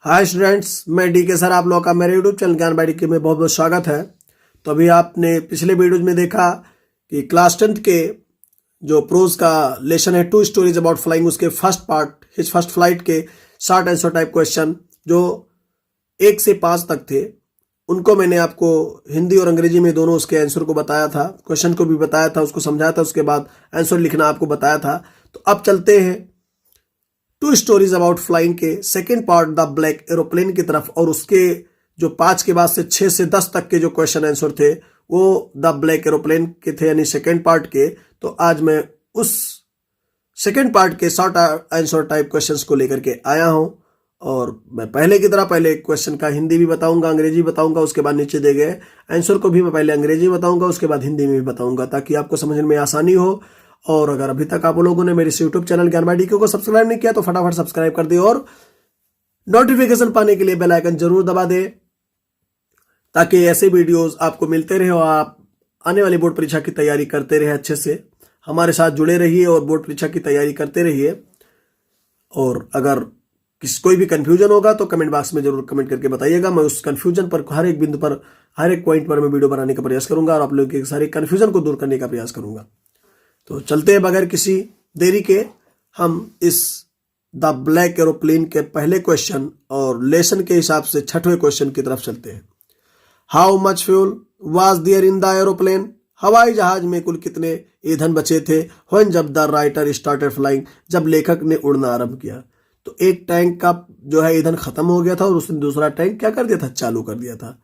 Hi students, मैं DK sir आप लोगों का मेरे यूट्यूब चैनल ज्ञान बाड़ी के में बहुत बहुत स्वागत है। तो अभी आपने पिछले वीडियोज में देखा कि क्लास 10th के जो प्रोज का लेसन है 2 स्टोरीज अबाउट फ्लाइंग, उसके first part his first flight के शॉर्ट आंसर टाइप क्वेश्चन जो 1 से 5 तक थे, उनको मैंने आपको हिंदी और अंग्रेजी में दोनों उसके आंसर को बताया था, क्वेश्चन को भी बताया था, उसको समझाया था, उसके बाद आंसर लिखना आपको बताया था। तो अब चलते हैं 2 स्टोरीज अबाउट फ्लाइंग के second part the black aeroplane की तरफ, और उसके जो 5 के बाद से 6 से 10 तक के जो क्वेश्चन आंसर थे वो द ब्लैक एरोप्लेन के थे, यानी सेकेंड पार्ट के। तो आज मैं उस सेकेंड पार्ट के शॉर्ट आंसर टाइप क्वेश्चंस को लेकर के आया हूं, और मैं पहले की तरह पहले क्वेश्चन का हिंदी भी बताऊंगा, अंग्रेजी बताऊंगा, उसके बाद नीचे दिए गए आंसर को भी मैं पहले अंग्रेजी बताऊंगा, उसके बाद हिंदी में भी बताऊंगा, ताकि आपको समझने में आसानी हो। और अगर अभी तक आप लोगों ने मेरे यूट्यूब चैनल ज्ञान बाड़ी को सब्सक्राइब नहीं किया तो फटाफट सब्सक्राइब कर दिए और नोटिफिकेशन पाने के लिए बेल आइकन जरूर दबा दे, ताकि ऐसे वीडियोस आपको मिलते रहे और आप आने वाली बोर्ड परीक्षा की तैयारी करते रहे। अच्छे से हमारे साथ जुड़े रहिए और बोर्ड परीक्षा की तैयारी करते रहिए। और अगर कोई भी कंफ्यूजन होगा तो कमेंट बॉक्स में जरूर कमेंट करके बताइएगा। मैं उस कंफ्यूजन पर हर एक बिंदु पर हर एक पॉइंट पर मैं वीडियो बनाने का प्रयास करूंगा और आप लोगों के सारे कंफ्यूजन को दूर करने का प्रयास करूंगा। तो चलते हैं बगैर किसी देरी के, हम इस द ब्लैक एरोप्लेन के पहले क्वेश्चन और लेसन के हिसाब से 6वें क्वेश्चन की तरफ चलते हैं। How much fuel was there in the aeroplane, हवाई जहाज में कुल कितने ईंधन बचे थे। व्हेन जब द राइटर स्टार्टेड फ्लाइंग, जब लेखक ने उड़ना आरंभ किया। तो एक टैंक का जो है ईंधन खत्म हो गया था और उसने दूसरा टैंक क्या कर दिया था, चालू कर दिया था।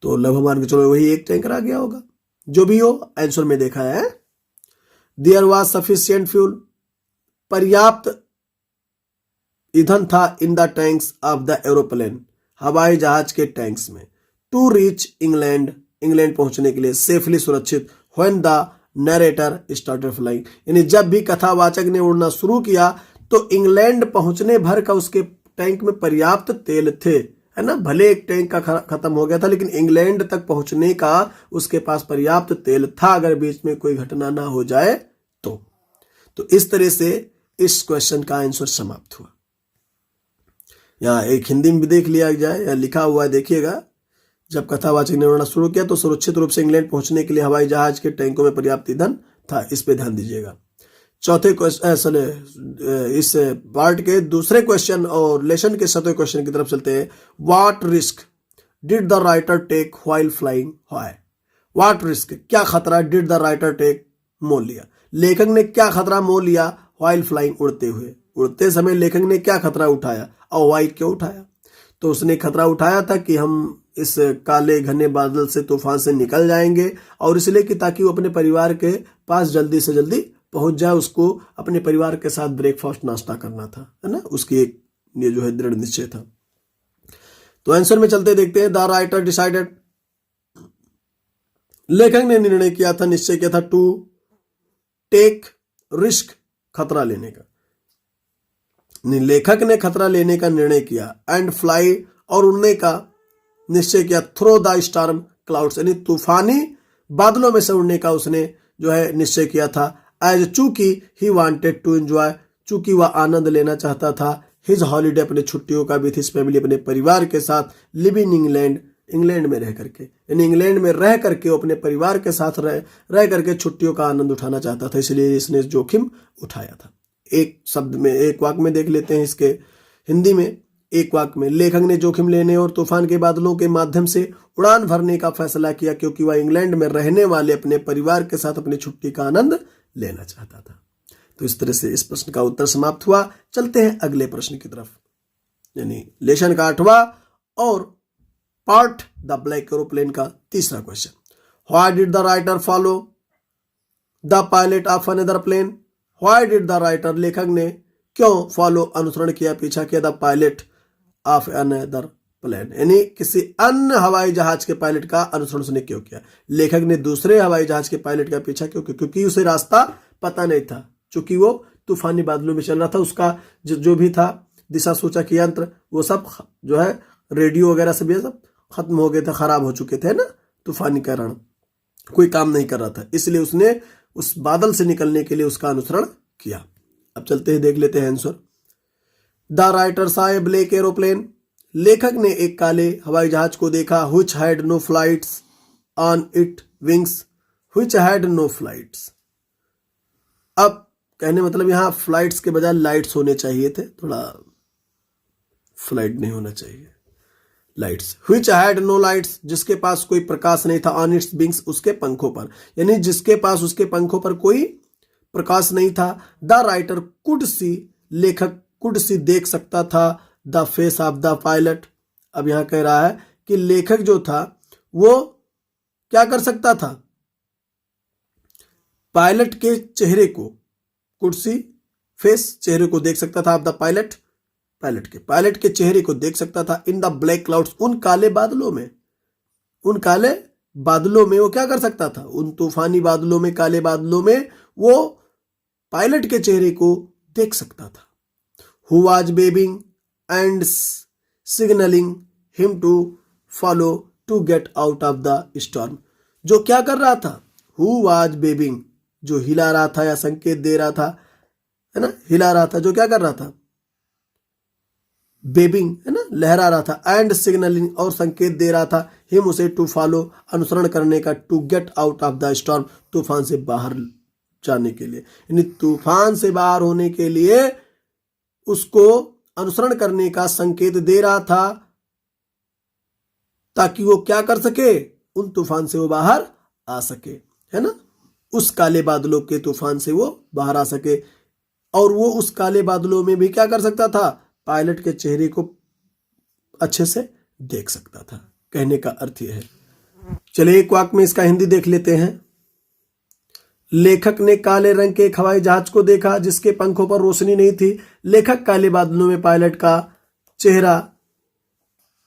तो लगभग मान के चलो वही एक टैंक रह गया होगा। जो भी हो, आंसर में देखा है देयर वॉज सफिशियंट फ्यूल, पर्याप्त ईंधन था in the tanks of the aeroplane, हवाई जहाज के टैंक्स में। टू रीच इंग्लैंड, इंग्लैंड पहुंचने के लिए, सेफली सुरक्षित। When the narrator started flying, यानी जब भी कथावाचक ने उड़ना शुरू किया तो इंग्लैंड पहुंचने भर का उसके टैंक में पर्याप्त तेल थे, है ना। भले एक टैंक का खत्म हो गया था, लेकिन इंग्लैंड तक पहुंचने का उसके पास पर्याप्त तेल था, अगर बीच में कोई घटना ना हो जाए तो इस तरह से इस क्वेश्चन का आंसर समाप्त हुआ। यहां एक हिंदी में भी देख लिया जाए, या लिखा हुआ है, देखिएगा। जब कथावाचक ने उड़ना शुरू किया तो सुरक्षित रूप से इंग्लैंड पहुंचने के लिए हवाई जहाज के टैंकों में पर्याप्त ईंधन था। इस पे ध्यान दीजिएगा। चौथे क्वेश्चन, इस पार्ट के दूसरे क्वेश्चन और लेसन के 7वें क्वेश्चन की तरफ चलते हैं। What risk did the writer take while flying high, what risk, क्या खतरा डिड द राइटर टेक, मोल लिया, लेखक ने क्या खतरा मोल लिया व्हाइल फ्लाइंग, उड़ते हुए। उड़ते समय लेखक ने क्या खतरा उठाया और वाई क्यों उठाया। तो उसने खतरा उठाया था कि हम इस काले घने बादल से, तूफान से निकल जाएंगे, और इसलिए कि ताकि वो अपने परिवार के पास जल्दी से जल्दी पहुंच जाए। उसको अपने परिवार के साथ ब्रेकफास्ट नाश्ता करना था, है ना। उसकी एक ये जो है दृढ़ निश्चय था। तो आंसर में चलते देखते हैं। द राइटर डिसाइडेड, लेखक ने निर्णय किया था, निश्चय किया था, टू टेक रिस्क, खतरा लेने का। लेखक ने खतरा लेने का निर्णय किया। एंड फ्लाई, और उड़ने का निश्चय किया। थ्रो द स्टॉर्म क्लाउड्स, यानी तूफानी बादलों में से उड़ने का उसने जो है निश्चय किया था। एज चूंकि ही वांटेड टू एंजॉय, चूंकि वह आनंद लेना चाहता था। हिज हॉलीडे, अपने छुट्टियों का, विथ हिज फैमिली, अपने परिवार के साथ। लिविंग इंग्लैंड, इंग्लैंड में रह करके, यानी इंग्लैंड में रह करके वो अपने परिवार के साथ रह करके छुट्टियों का आनंद उठाना चाहता था, इसलिए इसने जोखिम उठाया था। एक शब्द में, एक वाक्य में देख लेते हैं इसके हिंदी में। एक वाक्य में, लेखक ने जोखिम लेने और तूफान के बादलों के माध्यम से उड़ान भरने का फैसला किया, क्योंकि वह इंग्लैंड में रहने वाले अपने परिवार के साथ अपनी छुट्टी का आनंद लेना चाहता था। तो इस तरह से इस प्रश्न का उत्तर समाप्त हुआ। चलते हैं अगले प्रश्न की तरफ, यानी लेसन का 8वां और पार्ट द ब्लैक एरोप्लेन का तीसरा question. Why did the writer follow the pilot of another plane, why did the writer, लेखक ने क्यों फॉलो, अनुसरण किया, पीछा किया, the pilot of another plane, यानी किसी अन्य हवाई जहाज के पायलट का अनुसरण उसने क्यों किया। लेखक ने दूसरे हवाई जहाज के पायलट का पीछा क्यों किया, क्योंकि उसे रास्ता पता नहीं था, चूंकि वो तूफानी बादलों में चल रहा था। उसका जो भी था दिशा सूचक यंत्र, वो सब जो है रेडियो वगैरह सब ये सब खत्म हो गए थे, खराब हो चुके थे ना, तूफानी कारण कोई काम नहीं कर रहा था, इसलिए उसने उस बादल से निकलने के लिए उसका अनुसरण किया। अब चलते हैं, देख लेते हैं आंसर। द राइटर सा ए ब्लैक एरोप्लेन, लेखक ने एक काले हवाई जहाज को देखा which had no flights on it wings, which had no flights। अब कहने मतलब यहां फ्लाइट्स के बजाय लाइट्स होने चाहिए थे, थोड़ा फ्लाइट नहीं होना चाहिए, lights. which had no lights, जिसके पास कोई प्रकाश नहीं था, on its wings, उसके पंखों पर, यानी जिसके पास उसके पंखों पर कोई प्रकाश नहीं था। द राइटर कुड सी, लेखक कुड सी देख सकता था, the face of the pilot. अब यहां कह रहा है कि लेखक जो था वो क्या कर सकता था, पायलट के चेहरे को, कुड सी फेस, चेहरे को देख सकता था, ऑफ द पायलट, पायलट के चेहरे को देख सकता था। इन द ब्लैक क्लाउड्स, उन काले बादलों में, उन काले बादलों में वो क्या कर सकता था, उन तूफानी बादलों में, काले बादलों में वो पायलट के चेहरे को देख सकता था। Who was waving and signalling him to follow to get out of the storm, जो क्या कर रहा था, हु वाज बेबिंग, जो हिला रहा था या संकेत दे रहा था, है ना, हिला रहा था, जो क्या कर रहा था, बेबिंग, है ना, लहरा रहा था, एंड सिग्नलिंग, और संकेत दे रहा था, हिम, उसे, टू फॉलो, अनुसरण करने का, to get out of the storm, तूफान से बाहर जाने के लिए, यानी तूफान से बाहर होने के लिए उसको अनुसरण करने का संकेत दे रहा था, ताकि वो क्या कर सके, उन तूफान से वो बाहर आ सके, है ना, उस काले बादलों के तूफान से वो बाहर आ सके। और वो उस काले बादलों में भी क्या कर सकता था, पायलट के चेहरे को अच्छे से देख सकता था। कहने का अर्थ यह है। चलिए एक वाक्य में इसका हिंदी देख लेते हैं। लेखक ने काले रंग के एक हवाई जहाज को देखा जिसके पंखों पर रोशनी नहीं थी। लेखक काले बादलों में पायलट का चेहरा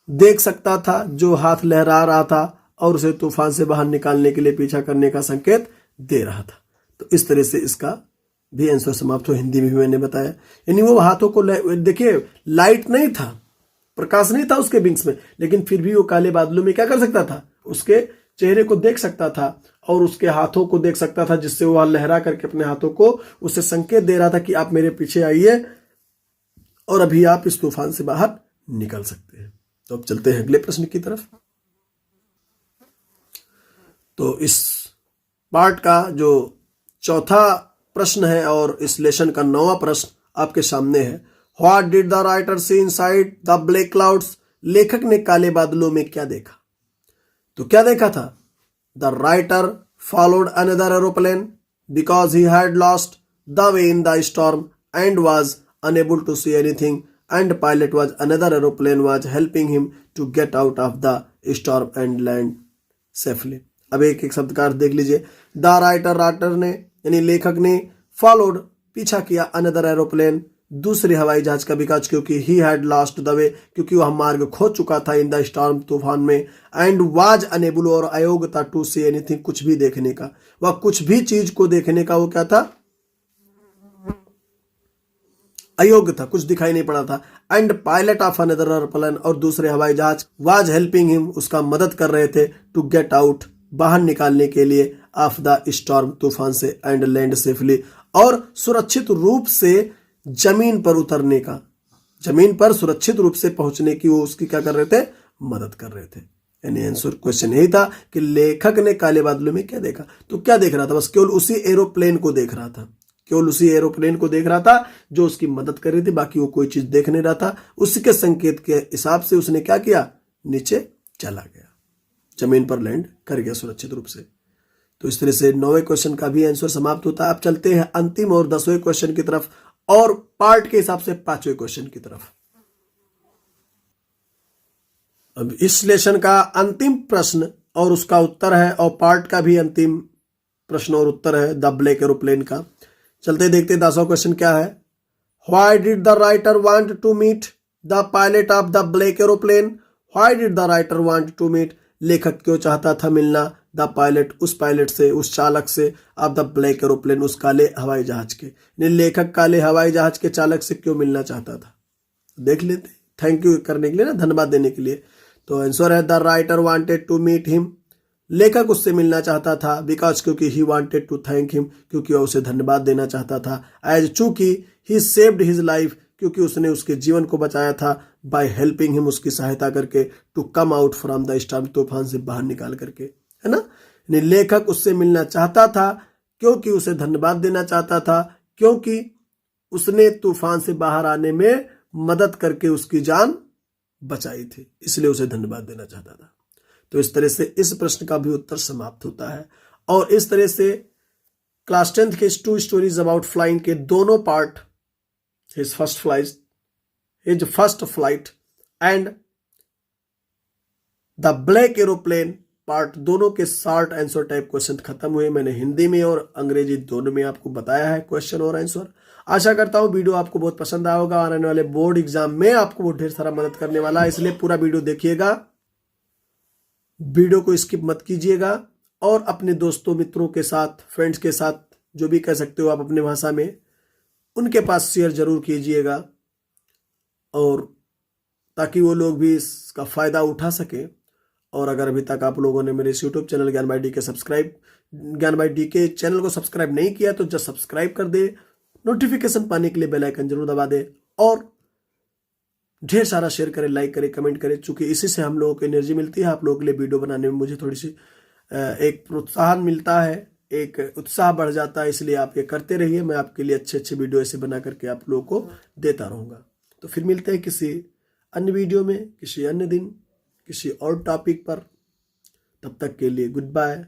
देख सकता था जो हाथ लहरा रहा था और उसे तूफान से बाहर निकालने के लिए पीछा करने का संकेत दे रहा था। तो इस तरह से इसका भी आंसर समाप्त हो। हिंदी में भी मैंने बताया, यानी वो हाथों को, देखिए लाइट नहीं था, प्रकाश नहीं था उसके विंग्स में, लेकिन फिर भी वो काले बादलों में क्या कर सकता था, उसके चेहरे को देख सकता था और उसके हाथों को देख सकता था, जिससे वो लहरा करके अपने हाथों को उसे संकेत दे रहा था कि आप मेरे पीछे आइए और अभी आप इस तूफान से बाहर निकल सकते हैं। तो अब चलते हैं अगले प्रश्न की तरफ। तो इस पार्ट का जो चौथा प्रश्न है और इस लेसन का 9वां प्रश्न आपके सामने है। What did the writer see inside the black clouds, लेखक ने काले बादलों में क्या देखा। तो क्या देखा था, the writer followed another aeroplane because he had lost the way in the storm and was unable to see anything and pilot was another aeroplane was helping him to get out of the storm and land safely. अब एक एक शब्द का अर्थ देख लीजिए। The writer ने यानी लेखक ने, फॉलोड पीछा किया, अनदर एरोप्लेन दूसरे हवाई जहाज का, बिकॉज क्योंकि ही हैड लॉस्ट द वे क्योंकि वह मार्ग खो चुका था, इन द स्टॉर्म तूफान में, एंड वाज अनेबल और अयोग्य था, टू सी एनीथिंग कुछ भी देखने का, वह कुछ भी चीज को देखने का वो क्या था, अयोग्य था, कुछ दिखाई नहीं पड़ा था। And pilot of another aeroplane और दूसरे हवाई जहाज, वाज हेल्पिंग हिम उसका मदद कर रहे थे, टू गेट आउट बाहर निकालने के लिए, ऑफ द स्टॉर्म तूफान से, एंड लैंड सेफली और सुरक्षित रूप से जमीन पर उतरने का, जमीन पर सुरक्षित रूप से पहुंचने की वो उसकी क्या कर रहे थे, मदद कर रहे थे। यानी आंसर क्वेश्चन यही था कि लेखक ने काले बादलों में क्या देखा। तो क्या देख रहा था, बस केवल उसी एरोप्लेन को देख रहा था, केवल उसी एरोप्लेन को देख रहा था जो उसकी मदद कर रही थी, बाकी वो कोई चीज देख नहीं रहा था। उसी के संकेत के हिसाब से उसने क्या किया, नीचे चला गया, जमीन पर लैंड कर गया सुरक्षित रूप से। तो इस तरह से 9वें क्वेश्चन का भी आंसर समाप्त होता है। अब चलते हैं अंतिम और 10वें क्वेश्चन की तरफ और पार्ट के हिसाब से 5वें क्वेश्चन की तरफ। अब इस लेसन का अंतिम प्रश्न और उसका उत्तर है, और पार्ट का भी अंतिम प्रश्न और उत्तर है द ब्लैक एरोप्लेन का। चलते देखते 10वां क्वेश्चन क्या है। Why did the writer want to meet the pilot of the black aeroplane, why did the writer want to meet, लेखक क्यों चाहता था मिलना, द पायलट उस पायलट से, उस चालक से, ऑफ द ब्लैक एरोप्लेन उस काले हवाई जहाज के, लेखक काले हवाई जहाज के चालक से क्यों मिलना चाहता था। देख लेते, थैंक यू करने के लिए ना, धन्यवाद देने के लिए। तो आंसर है the writer wanted to meet him, लेखक उससे मिलना चाहता था, बिकॉज क्योंकि he wanted to thank him क्योंकि वह उसे धन्यवाद देना चाहता था, एज चूंकि ही सेव्ड हिज लाइफ क्योंकि उसने उसके जीवन को बचाया था बाय हेल्पिंग हिम, उसकी सहायता करके, to come out from the storm, तूफान से बाहर निकाल करके, है ना। यानी लेखक उससे मिलना चाहता था क्योंकि उसे धन्यवाद देना चाहता था, क्योंकि उसने तूफान से बाहर आने में मदद करके उसकी जान बचाई थी, इसलिए उसे धन्यवाद देना चाहता था। तो इस तरह से इस प्रश्न का भी उत्तर समाप्त होता है। और इस तरह से क्लास 10th के 2 स्टोरीज अबाउट फ्लाइंग के दोनों part, his first flight and the black aeroplane part, दोनों के शॉर्ट आंसर टाइप क्वेश्चन खत्म हुए। मैंने हिंदी में और अंग्रेजी दोनों में आपको बताया है क्वेश्चन और आंसर। आशा करता हूं वीडियो आपको बहुत पसंद आया होगा। आने वाले बोर्ड एग्जाम में आपको बहुत ढेर सारा मदद करने वाला है, इसलिए पूरा वीडियो देखिएगा, वीडियो को स्किप मत कीजिएगा और अपने दोस्तों मित्रों के साथ, फ्रेंड्स के साथ, जो भी कह सकते हो आप अपने भाषा में, उनके पास शेयर जरूर कीजिएगा, और ताकि वो लोग भी इसका फायदा उठा सके। और अगर अभी तक आप लोगों ने मेरे इस यूट्यूब चैनल ज्ञान बाय डी के चैनल को सब्सक्राइब नहीं किया तो जस्ट सब्सक्राइब कर दे, नोटिफिकेशन पाने के लिए बेल आइकन जरूर दबा दे और ढेर सारा शेयर करें, लाइक करें, कमेंट करें, क्योंकि इसी से हम लोगों को एनर्जी मिलती है। आप लोगों के लिए वीडियो बनाने में मुझे थोड़ी सी एक प्रोत्साहन मिलता है, एक उत्साह बढ़ जाता है, इसलिए आप ये करते रहिए। मैं आपके लिए अच्छे अच्छे वीडियो ऐसे बना करके आप लोगों को देता रहूँगा। तो फिर मिलते हैं किसी अन्य वीडियो में, किसी अन्य दिन, किसी और टॉपिक पर। तब तक के लिए गुड बाय।